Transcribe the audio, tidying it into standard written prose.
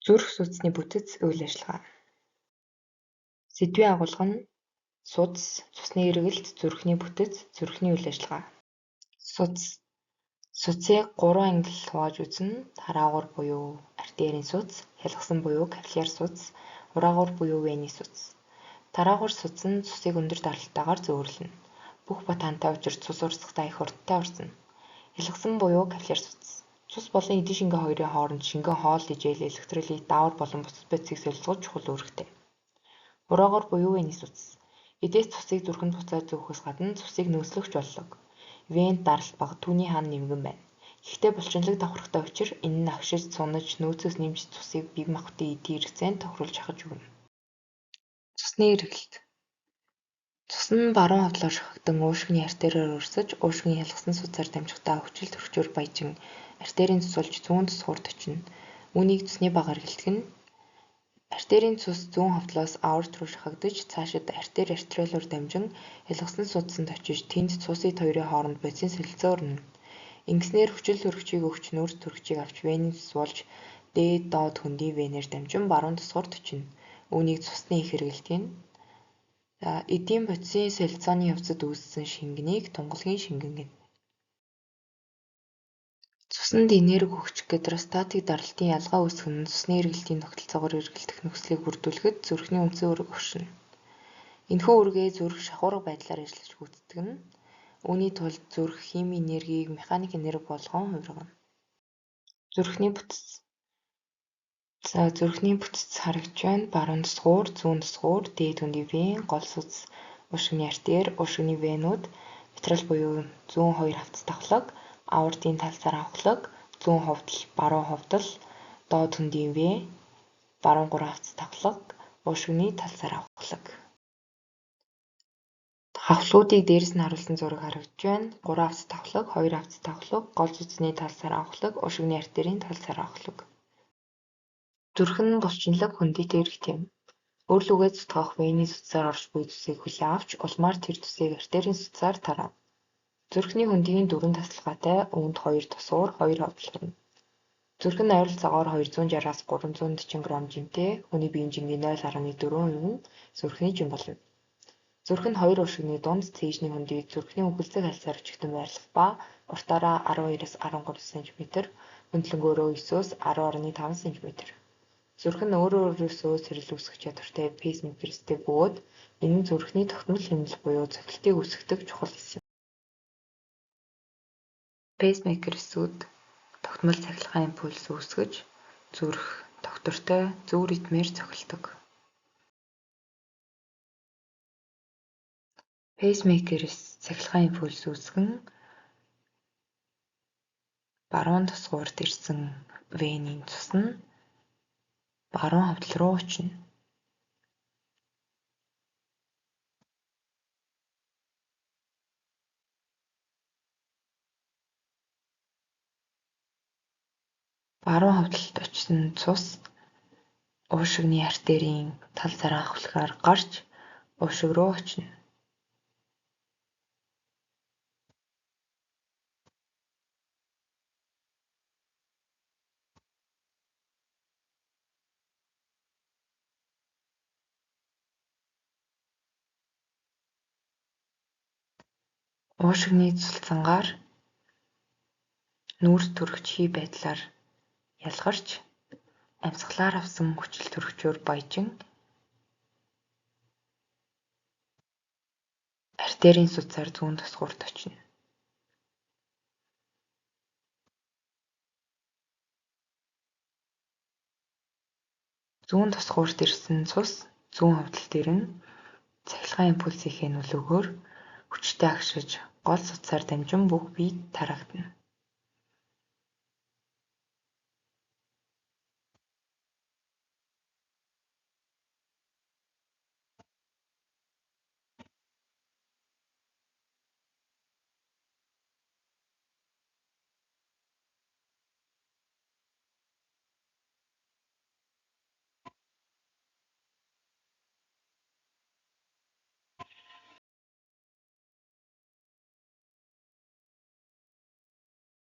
Зүрх судасны бүтэц үйл ажиллагаа. Сэдвийн агуулга нь судас, цусны эргэлт, зүрхний бүтэц, зүрхний үйл ажиллагаа. Судас. Судсыг 3 ангиллал хувааж үзнэ. Тараагуур буюу артерийн судас, хялгасан буюу капилляр судас, ураагуур буюу вений судас. Тараагуур судас нь цусыг өндөр даралтайгаар зөөвөрлөнө. Бүх бат хантай учир цус урсгахдаа их хурдтай урсна. Хялгасан буюу капилляр судас. Цус болон эдийн шингээ хоёрын хооронд шингэн хоол, ижээл, электролит, даавар болон бусад бодисыг солилгож чухал үүрэгтэй. Ураагуур буюу вений судас. Эдээс цусыг зүрхэнд буцааж зөөхөөс гадна цусыг нөөцлөгч боллого. Венд даралт бага, түүний хаана нэмгэн байна. Гэхдээ булчинлаг давхархтай учир энэ нь агшиж, сунаж, нөөцөөс нэмж цусыг бие махбодын эдийн хэрэгцээнд тохируулж хахаж өгнө. Цусны эргэлт. Цус нь баруун хавдлаар шахагдан уушигны артериор урсаж, уушигны хялгасан судсаар дамжихдаа хүчил төрөгчөөр баяжин артерийн цус болж зүүн тусгуурт очино. Үүнийг цусны бага эргэлтэх нь. Артерийн цус зүүн хавдлаас аорт руу шахагдаж, цаашид артериолоор дамжин хялгасан судасанд очиж, тэнд цусид хоёрын хооронд бодисын солилцоо өрнөнө. Ингэснээр хүчил төрөгчийг өгч нүүрс төрөгчийг авч вений цус болж дээд доод хөндийн венээр дамжин баруун тусгуурт очино. Үүнийг цусны их эргэлтийн. Эдийн бодисын солилцооны явцад үүссэн шингэнийг тунгалгийн шингэн гэнэ. Цуснд энерги өгч гидростатик даралтын ялгаа үүсгэх нь цусны эргэлтийн тогтолцоогоор эргэлдэх нөхцөлийг бүрдүүлэхэд зүрхний үндсэн үүрэг өгшинэ. Энэхүү үүргээ зүрх шахуурга байдлаар ажиллаж гүйцэтгэнэ. Үүний тулд зүрх химийн энергийг механик энерги болгон хувиргана. Зүрхний бүтэц. Зүрхний бүтэц харагдж байна. Баруун тусгуур, зүүн тусгуур, дээд хөндийн вен, гол судас, уушигны артер, уушигны венүүд, митрал буюу зүүн хоёр хавцас давхлаг, аортын талцаар авахлаг, зүүн ховдол, баруун ховдол, доод хөндийн вен, баруун гурван хавцас давхлаг, уушигны талцаар авахлаг. Хавхлуудыг дээрс нь харуулсан зураг харагдж байна. 3 хавцас давхлаг, 2 хавцас давхлаг, гол судасны талцаар авахлаг, уушигны артерийн талцаар авахлаг. Зүрх нь булчинлаг хөндөйтэй эрхт юм. Өр лүгээ зүтгэх вений судасаар орж буй цусыг хүлээн авч, улмаар тэр цусыг артерийн судасаар тарав. Зүрхний хөндийн дөрвөн тасалгаатай үүнд 2 тусуур, 2 ховдол хүрнэ. Зүрх нь ойролцоогоор 260-аас 340 г жимтэй, хүний биеийн жингийн 0.4% нь зүрхний жим болно. Зүрх нь 2 уушигны дунд цээжний хөндийг зүрхний үхэлцэг хальсаар өчигдөн байрлах ба уртаараа 12-аас 13 см, хөндлөнгөөрөө 9-өөс 10.5 см. Зүрх нь өөрөөсөө сэрэл үүсгэх чадвартай пейсмейкертэй бөгөөд энэ нь зүрхний тогтмол хэмнэл буюу цохилтыг үүсгэдэг чухал хэсэг юм. Пейсмейкер эсүүд тогтмол цахилгаан импульс үүсгэж зүрх доктортой зөв ритмээр цохилдог. Пейсмейкерээс цахилгаан импульс үүсгэн баруун тусгуурт ирсэн венийн цус нь баруун хавдал руу очино. Баруун хавдалд очисон цус уушигны артерийн талцаар авахлахаар гарч уушиг руу очино. Уушигны цусалцангаар нүүрс төрөгчий байдлаар ялгарч амьсгалаар авсан хүчил төрөгчөөр баяжин артерийн судсаар зүүн тусгуурт очино. Зүүн тусгуурт ирсэн цус зүүн хавдалд ирнэ. Цахилгаан импульсийнхээ нөлөөгөөр хүчтэй агшиж гол судсаар дамжин бүх биед тараагдана.